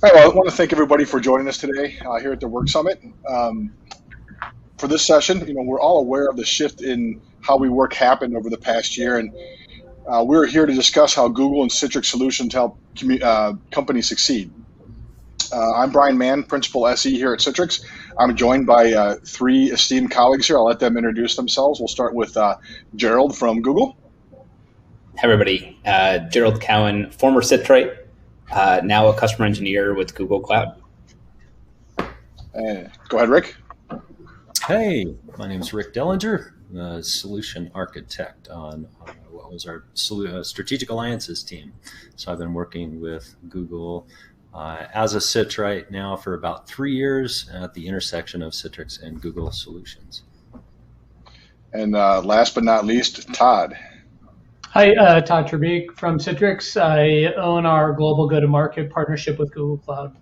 Hi, well, I want to thank everybody for joining us today here at the Work Summit. For this session, we're all aware of the shift in how we work happened over the past year, and we're here to discuss how Google and Citrix solutions help companies succeed. I'm Brian Mann, Principal SE here at Citrix. I'm joined by three esteemed colleagues here. I'll let them introduce themselves. We'll start with Gerald from Google. Hi, everybody. Gerald Cowan, former Citrix, now a customer engineer with Google Cloud. Go ahead, Rick. Hey, my name is Rick Dellinger, solution architect on what was our strategic alliances team. So I've been working with Google as a Citrix now for about 3 years at the intersection of Citrix and Google solutions. And last but not least, Todd. Hi, Todd Trebeek from Citrix. I own our global go-to-market partnership with Google Cloud.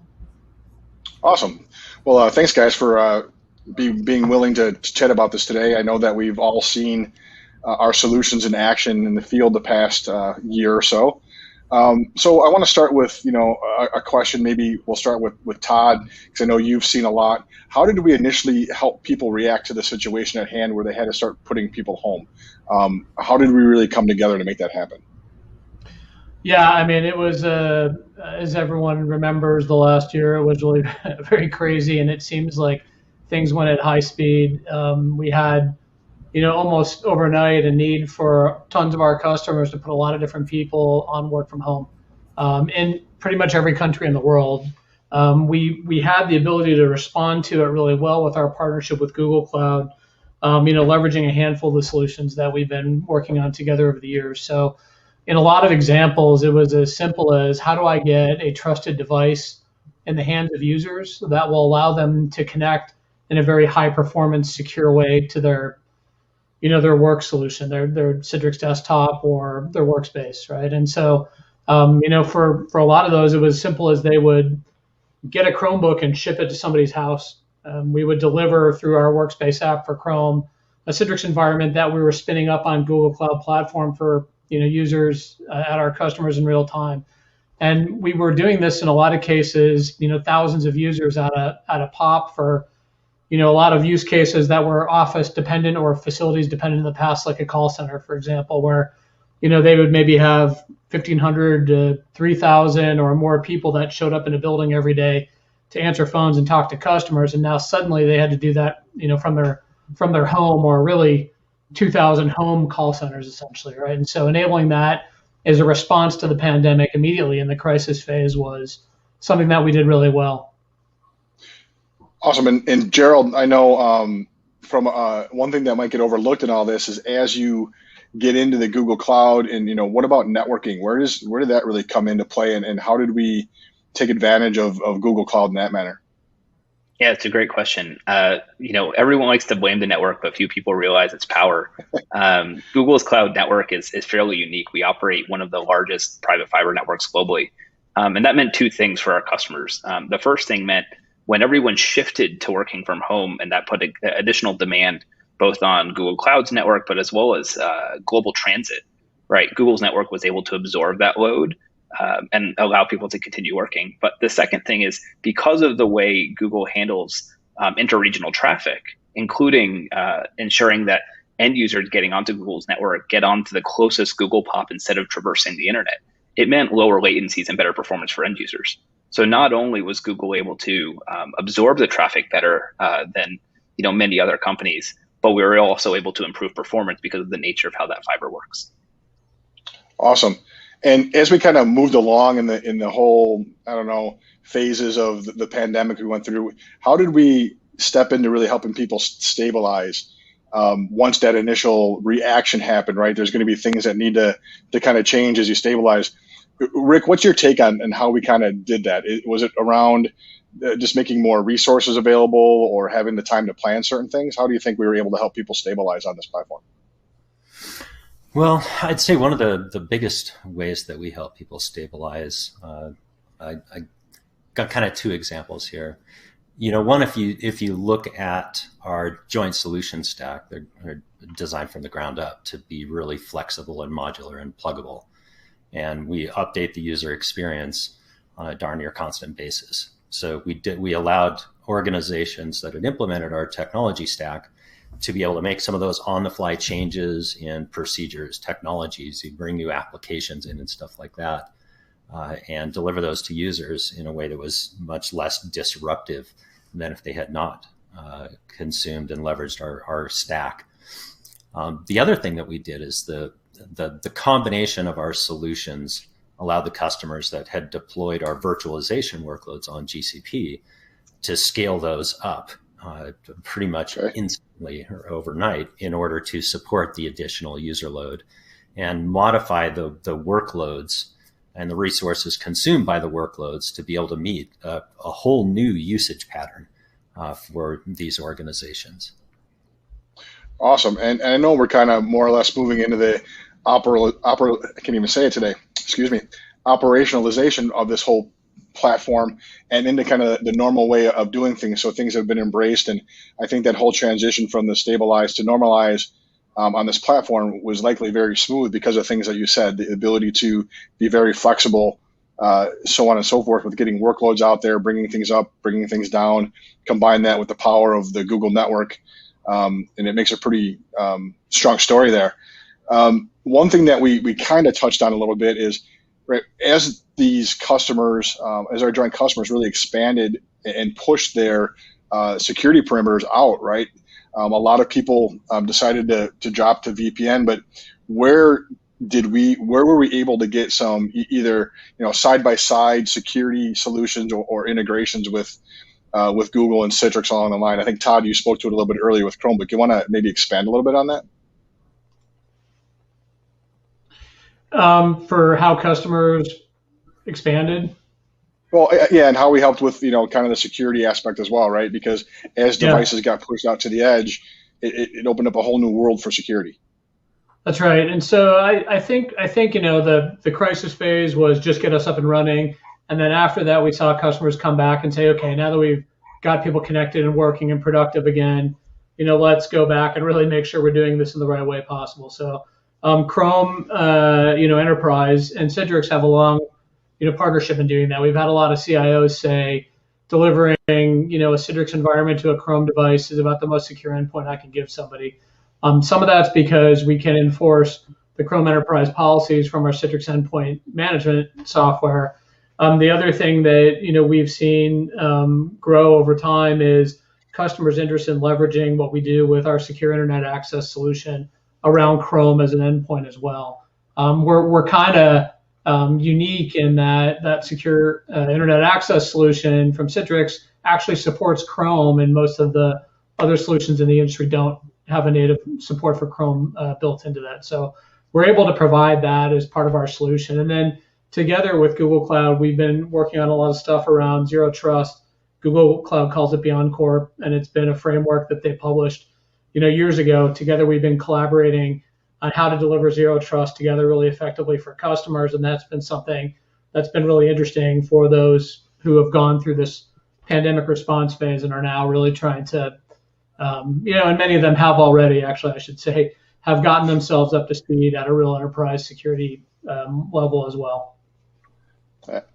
Awesome. Well, thanks, guys, for being willing to chat about this today. I know that we've all seen our solutions in action in the field the past year or so. So I want to start with a question. Maybe we'll start with Todd, because I know you've seen a lot. How did we initially help people react to the situation at hand where they had to start putting people home? How did we really come together to make that happen? Yeah, I mean, it was, as everyone remembers, the last year, it was really very crazy, and it seems like things went at high speed. We had, almost overnight a need for tons of our customers to put a lot of different people on work from home in pretty much every country in the world. We had the ability to respond to it really well with our partnership with Google Cloud, leveraging a handful of the solutions that we've been working on together over the years. So in a lot of examples, it was as simple as, how do I get a trusted device in the hands of users that will allow them to connect in a very high performance, secure way to their work solution, their Citrix desktop or their workspace, right? And so, for a lot of those, it was simple as they would get a Chromebook and ship it to somebody's house. We would deliver through our workspace app for Chrome a Citrix environment that we were spinning up on Google Cloud Platform for users at our customers in real time. And we were doing this in a lot of cases, thousands of users at a pop for a lot of use cases that were office dependent or facilities dependent in the past, like a call center, for example, where they would maybe have 1,500 to 3,000 or more people that showed up in a building every day to answer phones and talk to customers. And now suddenly they had to do that, from their home, or really 2,000 home call centers, essentially, right? And so enabling that as a response to the pandemic immediately in the crisis phase was something that we did really well. Awesome. And Gerald, I know from one thing that might get overlooked in all this is, as you get into the Google Cloud, and what about networking? Where did that really come into play, and how did we take advantage of Google Cloud in that manner? Yeah, it's a great question. Everyone likes to blame the network, but few people realize its power. Google's cloud network is fairly unique. We operate one of the largest private fiber networks globally. And that meant two things for our customers. The first thing meant, when everyone shifted to working from home, and that put additional demand both on Google Cloud's network, but as well as global transit, right? Google's network was able to absorb that load and allow people to continue working. But the second thing is, because of the way Google handles interregional traffic, including ensuring that end users getting onto Google's network get onto the closest Google POP instead of traversing the internet, it meant lower latencies and better performance for end users. So not only was Google able to absorb the traffic better than many other companies, but we were also able to improve performance because of the nature of how that fiber works. Awesome. And as we kind of moved along in the whole, phases of the pandemic we went through, how did we step into really helping people stabilize once that initial reaction happened, right? There's going to be things that need to kind of change as you stabilize. Rick, what's your take on how we kind of did that? Was it around just making more resources available, or having the time to plan certain things? How do you think we were able to help people stabilize on this platform? Well, I'd say one of the biggest ways that we help people stabilize, I got kind of two examples here. One, if you look at our joint solution stack, they're designed from the ground up to be really flexible and modular and pluggable. And we update the user experience on a darn near constant basis. So we allowed organizations that had implemented our technology stack to be able to make some of those on-the-fly changes in procedures, technologies. You bring new applications in and stuff like that, and deliver those to users in a way that was much less disruptive than if they had not consumed and leveraged our stack. The other thing that we did is the combination of our solutions allowed the customers that had deployed our virtualization workloads on GCP to scale those up pretty much instantly or overnight in order to support the additional user load and modify the workloads and the resources consumed by the workloads to be able to meet a whole new usage pattern for these organizations. Awesome. And I know we're kind of more or less moving into the I can't even say it today, excuse me, operationalization of this whole platform and into kind of the normal way of doing things. So things have been embraced. And I think that whole transition from the stabilize to normalize on this platform was likely very smooth because of things that you said, the ability to be very flexible, so on and so forth, with getting workloads out there, bringing things up, bringing things down, combine that with the power of the Google network. And it makes a pretty strong story there. One thing that we kind of touched on a little bit is, right, as these customers, as our joint customers really expanded and pushed their security perimeters out, right? A lot of people decided to drop to VPN, but where were we able to get some either side-by-side security solutions or integrations with Google and Citrix along the line? I think, Todd, you spoke to it a little bit earlier with Chrome, but you want to maybe expand a little bit on that? For how customers expanded? Well, yeah, and how we helped with kind of the security aspect as well, right? Because as devices got pushed out to the edge, it opened up a whole new world for security. That's right. And so I think the crisis phase was just get us up and running, and then after that we saw customers come back and say, okay, now that we've got people connected and working and productive again, let's go back and really make sure we're doing this in the right way possible. So Chrome, Enterprise and Citrix have a long, partnership in doing that. We've had a lot of CIOs say delivering, a Citrix environment to a Chrome device is about the most secure endpoint I can give somebody. Some of that's because we can enforce the Chrome Enterprise policies from our Citrix endpoint management software. The other thing that we've seen grow over time is customers' interest in leveraging what we do with our secure internet access solution around Chrome as an endpoint as well. We're kind of unique in that secure internet access solution from Citrix actually supports Chrome, and most of the other solutions in the industry don't have a native support for Chrome built into that. So we're able to provide that as part of our solution. And then together with Google Cloud, we've been working on a lot of stuff around Zero Trust. Google Cloud calls it BeyondCorp, and it's been a framework that they published years ago. Together, we've been collaborating on how to deliver Zero Trust together really effectively for customers, and that's been something that's been really interesting for those who have gone through this pandemic response phase and are now really trying to, and many of them have already, actually, I should say, have gotten themselves up to speed at a real enterprise security level as well.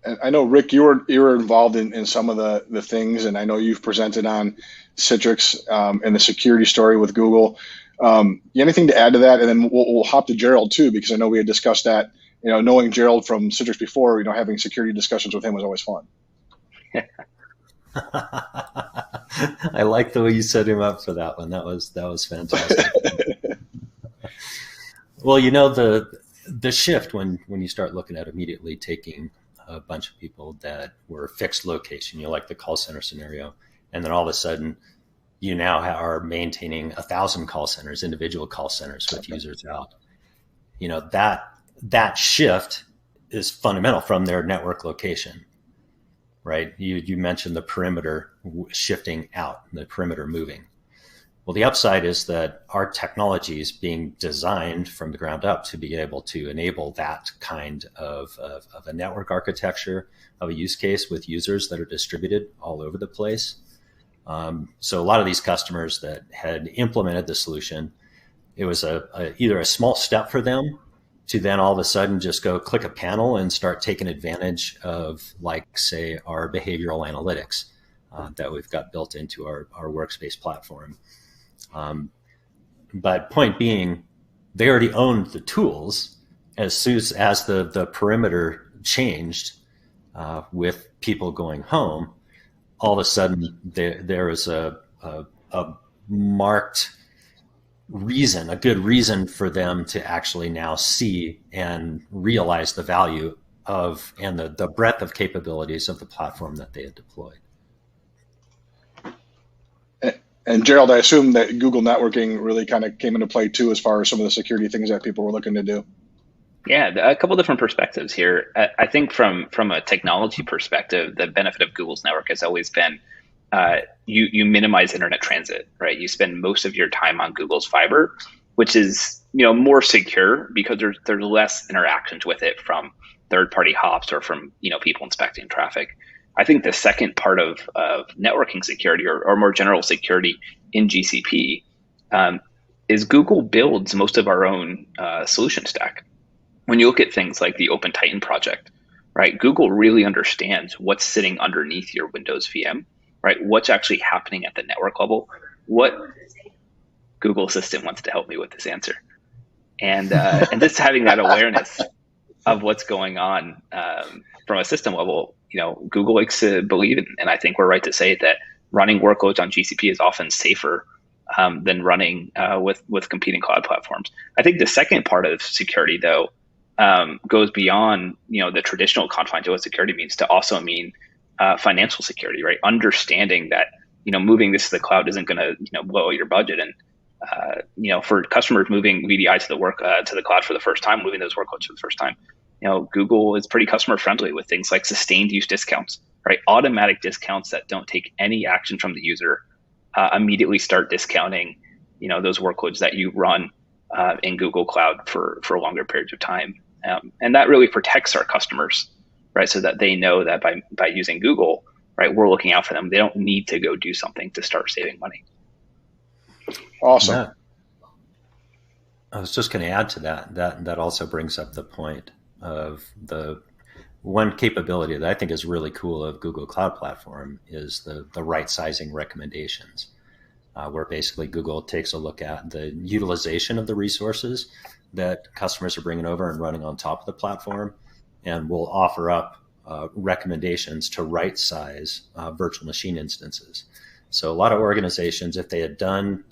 And I know, Rick, you were involved in some of the things, and I know you've presented on Citrix and the security story with Google. Anything to add to that? And then we'll hop to Gerald too, because I know we had discussed that. Knowing Gerald from Citrix before, having security discussions with him was always fun. I like the way you set him up for that one. That was fantastic. Well, the shift when you start looking at immediately taking a bunch of people that were fixed location, like the call center scenario, and then all of a sudden you now are maintaining 1,000 call centers, individual call centers with users out. That shift is fundamental from their network location, right? You mentioned the perimeter shifting out, the perimeter moving. Well, the upside is that our technology is being designed from the ground up to be able to enable that kind of a network architecture of a use case with users that are distributed all over the place. So a lot of these customers that had implemented the solution, it was either a small step for them to then all of a sudden just go click a panel and start taking advantage of, like, say, our behavioral analytics that we've got built into our workspace platform. But point being, they already owned the tools. As soon as the perimeter changed with people going home, all of a sudden there was a marked reason, a good reason for them to actually now see and realize the value of and the breadth of capabilities of the platform that they had deployed. And Gerald, I assume that Google networking really kind of came into play too, as far as some of the security things that people were looking to do. Yeah, a couple different perspectives here. I think from a technology perspective, the benefit of Google's network has always been you minimize internet transit, right? You spend most of your time on Google's fiber, which is more secure because there's less interactions with it from third-party hops or from people inspecting traffic. I think the second part of networking security or more general security in GCP is Google builds most of our own solution stack. When you look at things like the Open Titan project, right? Google really understands what's sitting underneath your Windows VM, right? What's actually happening at the network level. What Google Assistant wants to help me with this answer, and just having that awareness of what's going on from a system level. Google likes to believe, and I think we're right to say that running workloads on GCP is often safer than running with competing cloud platforms. I think the second part of security, though, goes beyond the traditional confines of what security means to also mean financial security, right? Understanding that moving this to the cloud isn't going to blow your budget, and for customers moving VDI to the cloud for the first time, moving those workloads for the first time, Google is pretty customer friendly with things like sustained use discounts, right? Automatic discounts that don't take any action from the user, immediately start discounting those workloads that you run in Google Cloud for longer periods of time. And that really protects our customers, right? So that they know that by using Google, right, we're looking out for them. They don't need to go do something to start saving money. Awesome. Yeah. I was just going to add to that also brings up the point of the one capability that I think is really cool of Google Cloud Platform is the right sizing recommendations, where basically Google takes a look at the utilization of the resources that customers are bringing over and running on top of the platform, and will offer up recommendations to right size virtual machine instances. So a lot of organizations, if they had done,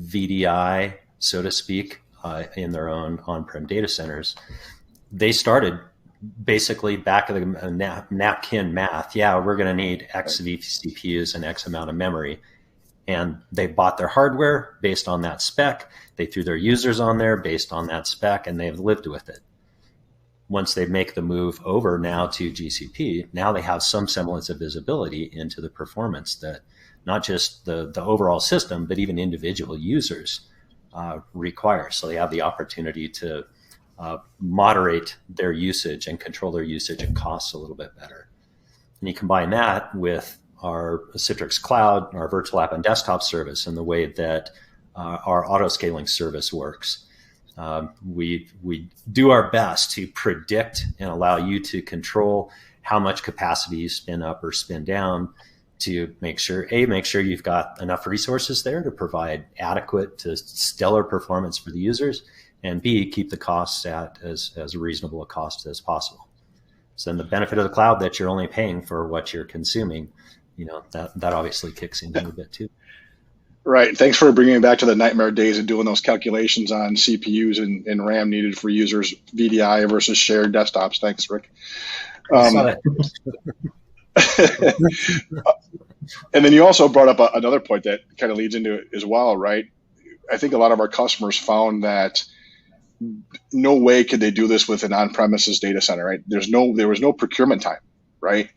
VDI, so to speak, in their own on-prem data centers, they started basically back of the napkin math. Yeah, we're going to need X CPUs and X amount of memory. And they bought their hardware based on that spec. They threw their users on there based on that spec, and they've lived with it. Once they make the move over now to GCP, now they have some semblance of visibility into the performance that not just the overall system, but even individual users require. So they have the opportunity to moderate their usage and control their usage and costs a little bit better. And you combine that with our Citrix Cloud, our virtual app and desktop service, and the way that our auto-scaling service works. We do our best to predict and allow you to control how much capacity you spin up or spin down to make sure you've got enough resources there to provide adequate to stellar performance for the users, and B, keep the costs at as reasonable a cost as possible. So then the benefit of the cloud that you're only paying for what you're consuming, that obviously kicks in here a bit too. Right. Thanks for bringing me back to the nightmare days of doing those calculations on CPUs and RAM needed for users, VDI versus shared desktops. Thanks, Rick. And then you also brought up another point that kind of leads into it as well, right? I think a lot of our customers found that no way could they do this with an on-premises data center, right? There was no procurement time, right?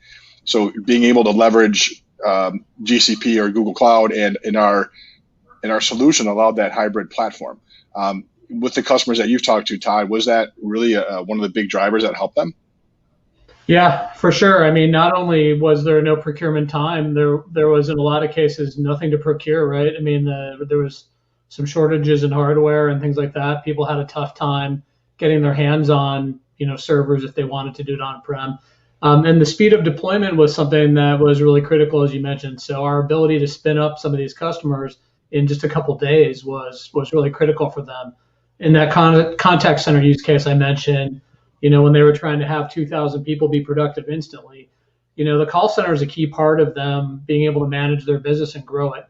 So being able to leverage GCP or Google Cloud and in our solution allowed that hybrid platform. With the customers that you've talked to, Todd, was that really one of the big drivers that helped them? Yeah, for sure. I mean, not only was there no procurement time, there was in a lot of cases nothing to procure, right? I mean, there was some shortages in hardware and things like that. People had a tough time getting their hands on, servers if they wanted to do it on-prem. And the speed of deployment was something that was really critical, as you mentioned. So our ability to spin up some of these customers in just a couple of days was really critical for them. In that contact center use case I mentioned, when they were trying to have 2,000 people be productive instantly, the call center is a key part of them being able to manage their business and grow it.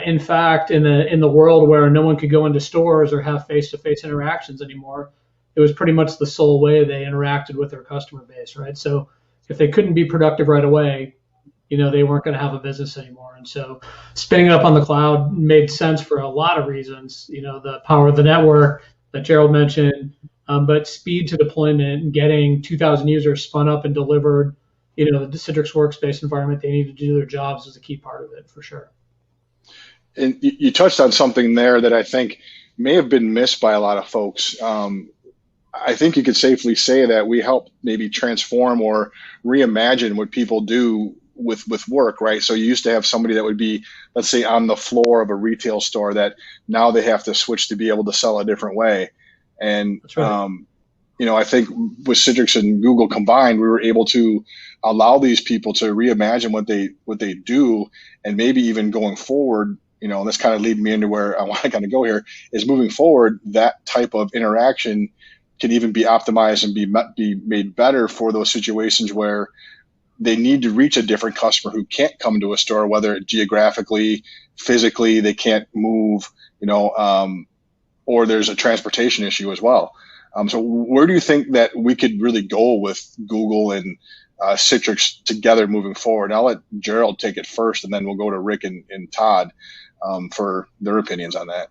In fact, in the world where no one could go into stores or have face-to-face interactions anymore, it was pretty much the sole way they interacted with their customer base, right? So if they couldn't be productive right away, they weren't going to have a business anymore. And so spinning it up on the cloud made sense for a lot of reasons, the power of the network that Gerald mentioned, but speed to deployment and getting 2,000 users spun up and delivered, the Citrix workspace environment they need to do their jobs is a key part of it for sure. And you touched on something there that I think may have been missed by a lot of folks. I think you could safely say that we help maybe transform or reimagine what people do with work, right? So you used to have somebody that would be, let's say, on the floor of a retail store that now they have to switch to be able to sell a different way. And, That's right. I think with Citrix and Google combined, we were able to allow these people to reimagine what they do, and maybe even going forward, and this kind of lead me into where I want to kind of go here, is moving forward, that type of interaction can even be optimized and be made better for those situations where they need to reach a different customer who can't come to a store, whether geographically, physically, they can't move, or there's a transportation issue as well. So where do you think that we could really go with Google and Citrix together moving forward? I'll let Gerald take it first, and then we'll go to Rick and Todd for their opinions on that.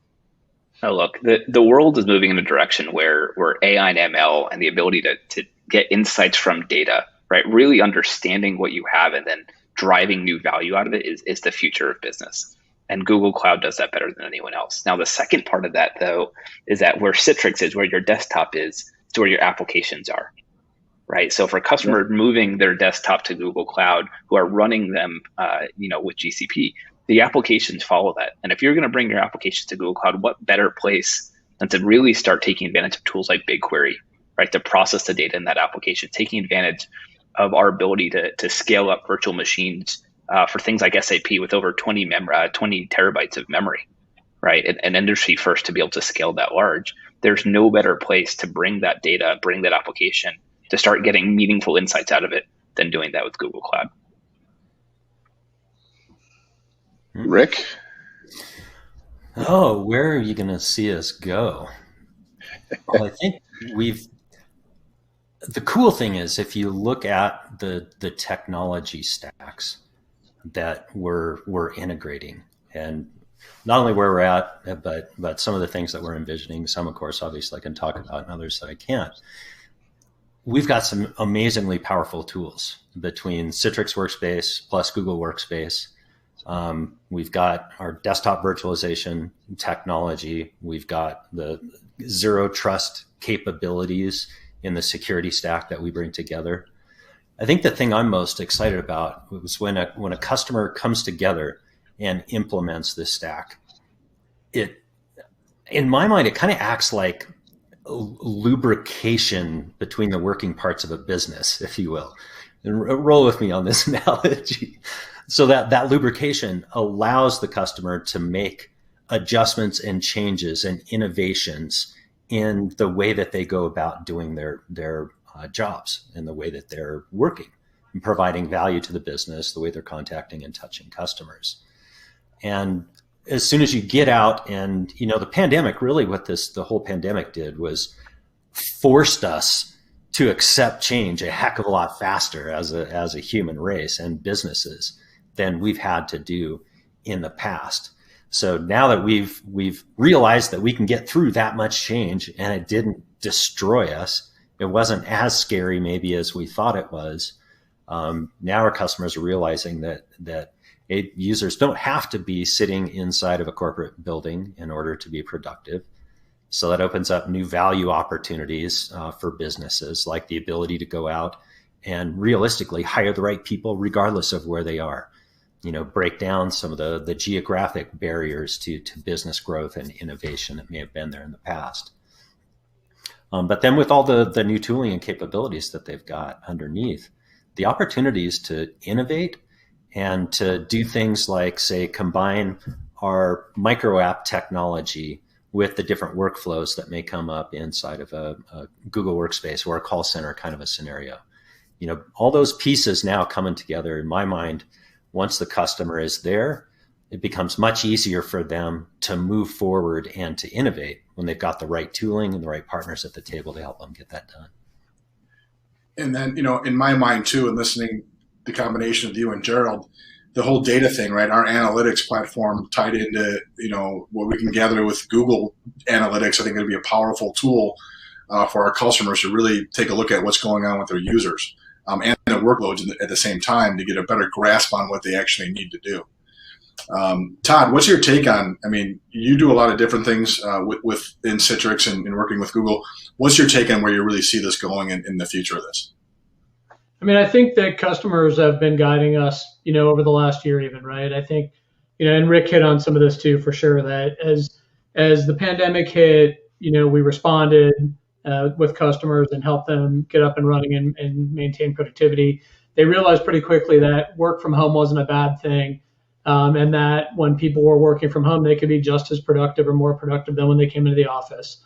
Oh, look, the world is moving in a direction where AI and ML and the ability to get insights from data, right? Really understanding what you have and then driving new value out of it is the future of business. And Google Cloud does that better than anyone else. Now, the second part of that, though, is that where Citrix is, where your desktop is where your applications are, right? So for a customer moving their desktop to Google Cloud, who are running them, with GCP, the applications follow that. And if you're going to bring your applications to Google Cloud, what better place than to really start taking advantage of tools like BigQuery, right? To process the data in that application, taking advantage of our ability to scale up virtual machines for things like SAP with over 20 terabytes of memory, right? An industry first to be able to scale that large. There's no better place to bring that data, bring that application, to start getting meaningful insights out of it than doing that with Google Cloud. Rick? Oh, where are you going to see us go? Well, I think the cool thing is, if you look at the technology stacks that we're integrating, and not only where we're at, but some of the things that we're envisioning, some, of course, obviously I can talk about, and others that I can't. We've got some amazingly powerful tools between Citrix Workspace plus Google Workspace. We've got our desktop virtualization technology. We've got the zero trust capabilities in the security stack that we bring together. I think the thing I'm most excited about was when a customer comes together and implements this stack. In my mind, it kind of acts like lubrication between the working parts of a business, if you will. And roll with me on this analogy. So that lubrication allows the customer to make adjustments and changes and innovations in the way that they go about doing their jobs and the way that they're working and providing value to the business, the way they're contacting and touching customers. And as soon as you get out, and the pandemic, really what the whole pandemic did was forced us to accept change a heck of a lot faster as a human race and businesses than we've had to do in the past. So now that we've realized that we can get through that much change and it didn't destroy us, it wasn't as scary maybe as we thought it was. Now our customers are realizing that users don't have to be sitting inside of a corporate building in order to be productive. So that opens up new value opportunities for businesses, like the ability to go out and realistically hire the right people regardless of where they are. Break down some of the geographic barriers to business growth and innovation that may have been there in the past. But then with all the new tooling and capabilities that they've got underneath, the opportunities to innovate and to do things like, say, combine our micro app technology with the different workflows that may come up inside of a Google Workspace or a call center kind of a scenario. All those pieces now coming together, in my mind, once the customer is there, it becomes much easier for them to move forward and to innovate when they've got the right tooling and the right partners at the table to help them get that done. And then, in my mind too, and listening the combination of you and Gerald, the whole data thing, right? Our analytics platform tied into, what we can gather with Google Analytics, I think it'll be a powerful tool for our customers to really take a look at what's going on with their users and their workloads at the same time to get a better grasp on what they actually need to do. Todd, what's your take on, you do a lot of different things within Citrix and working with Google. What's your take on where you really see this going in the future of this? I think that customers have been guiding us, over the last year even, right? I think, and Rick hit on some of this too, for sure, that as the pandemic hit, we responded with customers and helped them get up and running and maintain productivity. They realized pretty quickly that work from home wasn't a bad thing. And that when people were working from home, they could be just as productive or more productive than when they came into the office.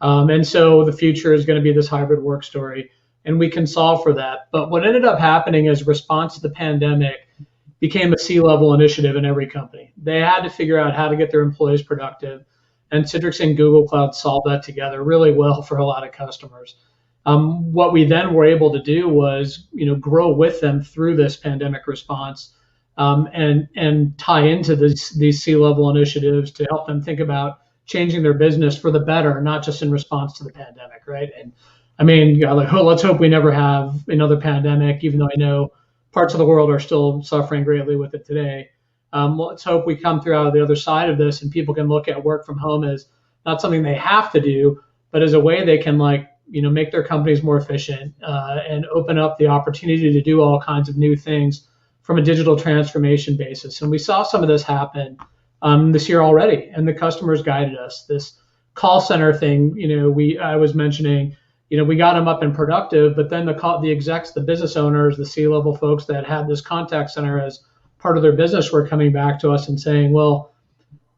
And so the future is going to be this hybrid work story, and we can solve for that. But what ended up happening as a response to the pandemic became a C-level initiative in every company. They had to figure out how to get their employees productive, and Citrix and Google Cloud solved that together really well for a lot of customers. What we then were able to do was, grow with them through this pandemic response. And tie into these C-level initiatives to help them think about changing their business for the better, not just in response to the pandemic, right? And let's hope we never have another pandemic, even though I know parts of the world are still suffering greatly with it today. Let's hope we come through out of the other side of this and people can look at work from home as not something they have to do, but as a way they can make their companies more efficient and open up the opportunity to do all kinds of new things from a digital transformation basis. And we saw some of this happen this year already, and the customers guided us. This call center thing, I was mentioning, we got them up and productive, but then the execs, the business owners, the C-level folks that had this contact center as part of their business were coming back to us and saying, well,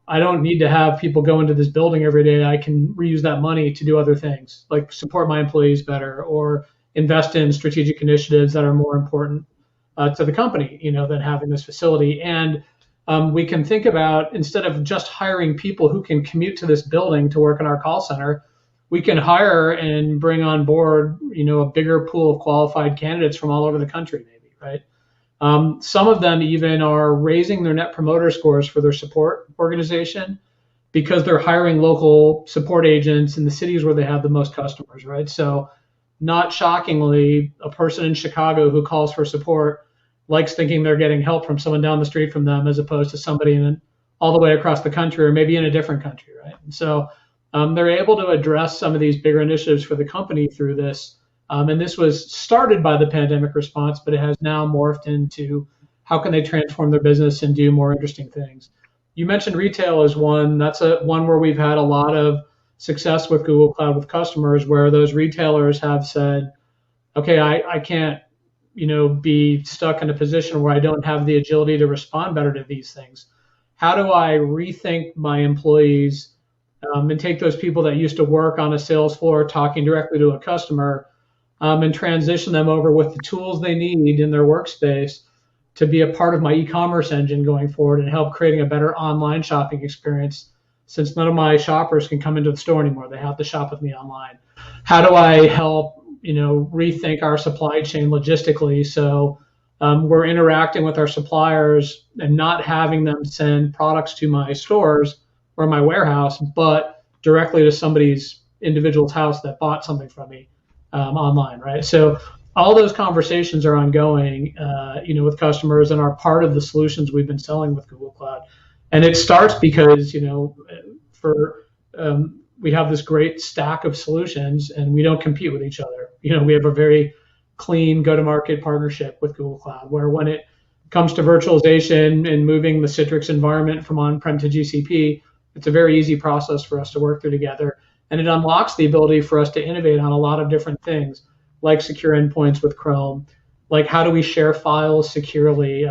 I don't need to have people go into this building every day. I can reuse that money to do other things, like support my employees better or invest in strategic initiatives that are more important to the company, than having this facility. And we can think about, instead of just hiring people who can commute to this building to work in our call center, we can hire and bring on board, a bigger pool of qualified candidates from all over the country, maybe, right? Some of them even are raising their net promoter scores for their support organization because they're hiring local support agents in the cities where they have the most customers, right? So not shockingly, a person in Chicago who calls for support likes thinking they're getting help from someone down the street from them as opposed to somebody all the way across the country or maybe in a different country, right? And so they're able to address some of these bigger initiatives for the company through this. And this was started by the pandemic response, but it has now morphed into how can they transform their business and do more interesting things. You mentioned retail as one. That's one where we've had a lot of success with Google Cloud with customers, where those retailers have said, okay, I can't be stuck in a position where I don't have the agility to respond better to these things. How do I rethink my employees and take those people that used to work on a sales floor talking directly to a customer and transition them over with the tools they need in their workspace to be a part of my e-commerce engine going forward and help creating a better online shopping experience, since none of my shoppers can come into the store anymore. They have to shop with me online. How do I help rethink our supply chain logistically so we're interacting with our suppliers and not having them send products to my stores or my warehouse, but directly to somebody's individual's house that bought something from me online, right? So all those conversations are ongoing, with customers and are part of the solutions we've been selling with Google Cloud. And it starts because, we have this great stack of solutions and we don't compete with each other. We have a very clean go-to-market partnership with Google Cloud, where when it comes to virtualization and moving the Citrix environment from on-prem to GCP, it's a very easy process for us to work through together. And it unlocks the ability for us to innovate on a lot of different things, like secure endpoints with Chrome, like how do we share files securely,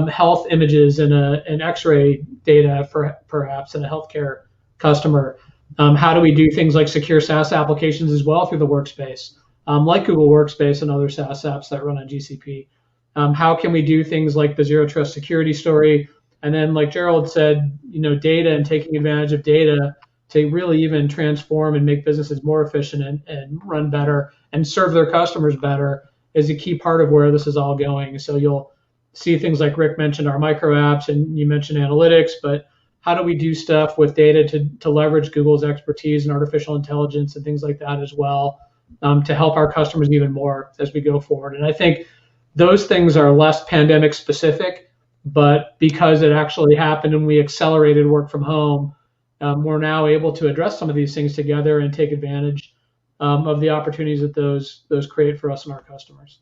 health images and an X-ray data for perhaps in a healthcare customer. How do we do things like secure SaaS applications as well through the workspace, like Google Workspace and other SaaS apps that run on GCP? How can we do things like the Zero Trust Security Story? And then, like Gerald said, data and taking advantage of data to really even transform and make businesses more efficient and run better and serve their customers better is a key part of where this is all going. So you'll see things like Rick mentioned, our micro apps, and you mentioned analytics, but how do we do stuff with data to leverage Google's expertise in artificial intelligence and things like that as well, to help our customers even more as we go forward? And I think those things are less pandemic specific, but because it actually happened and we accelerated work from home, we're now able to address some of these things together and take advantage of the opportunities that those create for us and our customers.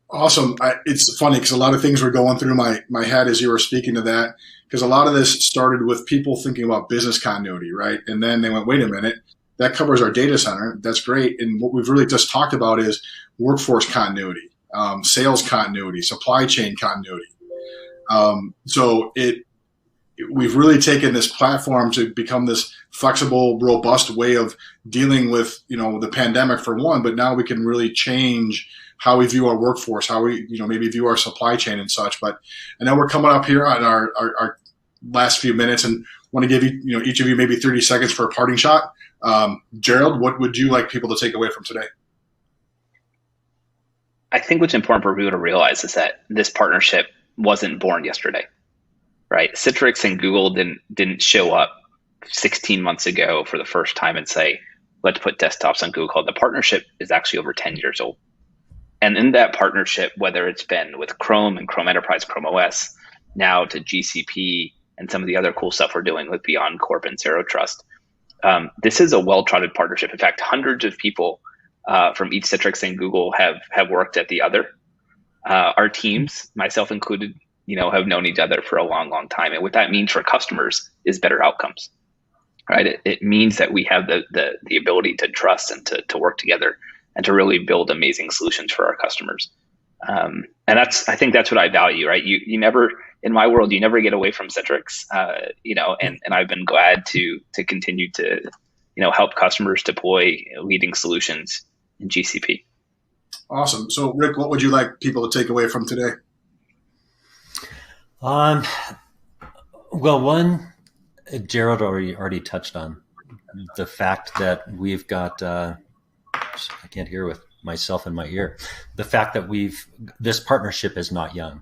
Awesome. It's funny because a lot of things were going through my head as you were speaking to that, because a lot of this started with people thinking about business continuity, right? And then they went, wait a minute, that covers our data center. That's great. And what we've really just talked about is workforce continuity, sales continuity, supply chain continuity. So we've really taken this platform to become this flexible, robust way of dealing with, the pandemic for one, but now we can really change how we view our workforce, how we, maybe view our supply chain and such. But I know we're coming up here on our last few minutes and want to give you, each of you maybe 30 seconds for a parting shot. Gerald, what would you like people to take away from today? I think what's important for people to realize is that this partnership wasn't born yesterday, right? Citrix and Google didn't show up 16 months ago for the first time and say, let's put desktops on Google Cloud. The partnership is actually over 10 years old. And in that partnership, whether it's been with Chrome and Chrome Enterprise, Chrome OS, now to GCP and some of the other cool stuff we're doing with Beyond Corp and Zero Trust, this is a well-trotted partnership. In fact, hundreds of people from each Citrix and Google have worked at the other. Our teams, myself included, have known each other for a long, long time. And what that means for customers is better outcomes, right? It means that we have the ability to trust and to work together and to really build amazing solutions for our customers. And I think that's what I value, right? You never, in my world, you never get away from Citrix, and I've been glad to continue to, help customers deploy leading solutions in GCP. Awesome. So Rick, what would you like people to take away from today? Well, one, Gerald already touched on the fact that we've got, I can't hear with myself in my ear, the fact that this partnership is not young,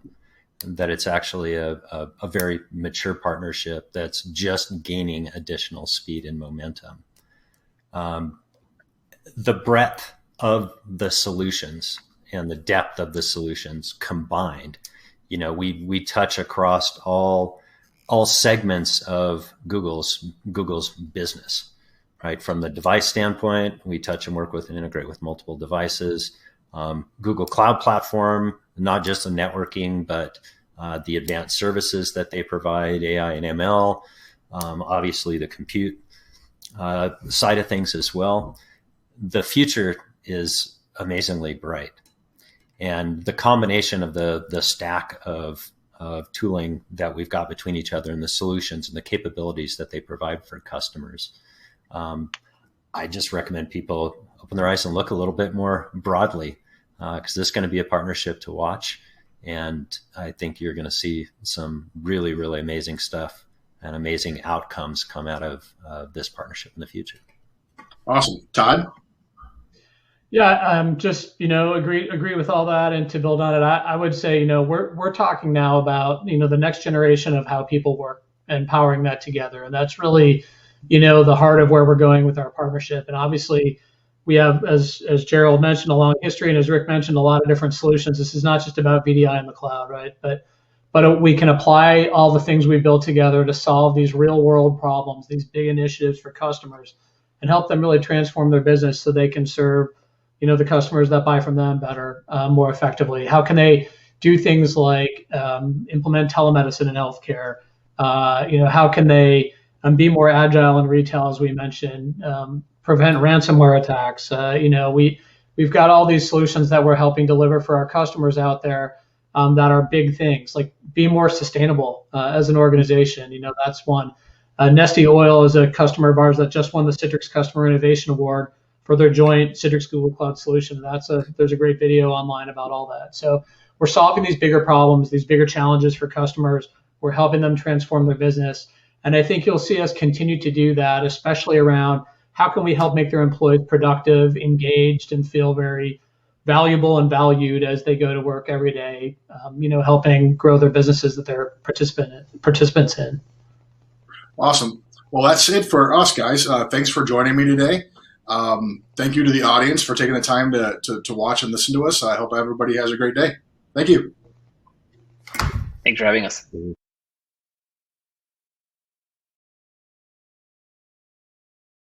that it's actually a very mature partnership that's just gaining additional speed and momentum. The breadth of the solutions and the depth of the solutions combined, we touch across all segments of Google's business, right? From the device standpoint, we touch and work with and integrate with multiple devices. Google Cloud Platform, not just the networking, but the advanced services that they provide, AI and ML, obviously the compute side of things as well. The future is amazingly bright. And the combination of the stack of tooling that we've got between each other and the solutions and the capabilities that they provide for customers, I just recommend people open their eyes and look a little bit more broadly, because this is going to be a partnership to watch. And I think you're going to see some really, really amazing stuff and amazing outcomes come out of this partnership in the future. Awesome. Todd? Yeah, just, agree with all that. And to build on it, I would say, we're talking now about, the next generation of how people work and powering that together. And that's really, the heart of where we're going with our partnership. And obviously we have, as Gerald mentioned, a long history, and as Rick mentioned, a lot of different solutions. This is not just about VDI in the cloud, right? But we can apply all the things we built together to solve these real world problems, these big initiatives for customers, and help them really transform their business so they can serve, the customers that buy from them better, more effectively. How can they do things like implement telemedicine in healthcare? How can they be more agile in retail, as we mentioned, prevent ransomware attacks. We've got all these solutions that we're helping deliver for our customers out there that are big things, like be more sustainable as an organization. That's one. Nestle Oil is a customer of ours that just won the Citrix Customer Innovation Award for their joint Citrix Google Cloud solution. There's a great video online about all that. So we're solving these bigger problems, these bigger challenges for customers. We're helping them transform their business. And I think you'll see us continue to do that, especially around how can we help make their employees productive, engaged, and feel very valuable and valued as they go to work every day, helping grow their businesses that they're participants in. Awesome. Well, that's it for us, guys. Thanks for joining me today. Thank you to the audience for taking the time to watch and listen to us. I hope everybody has a great day. Thank you. Thanks for having us.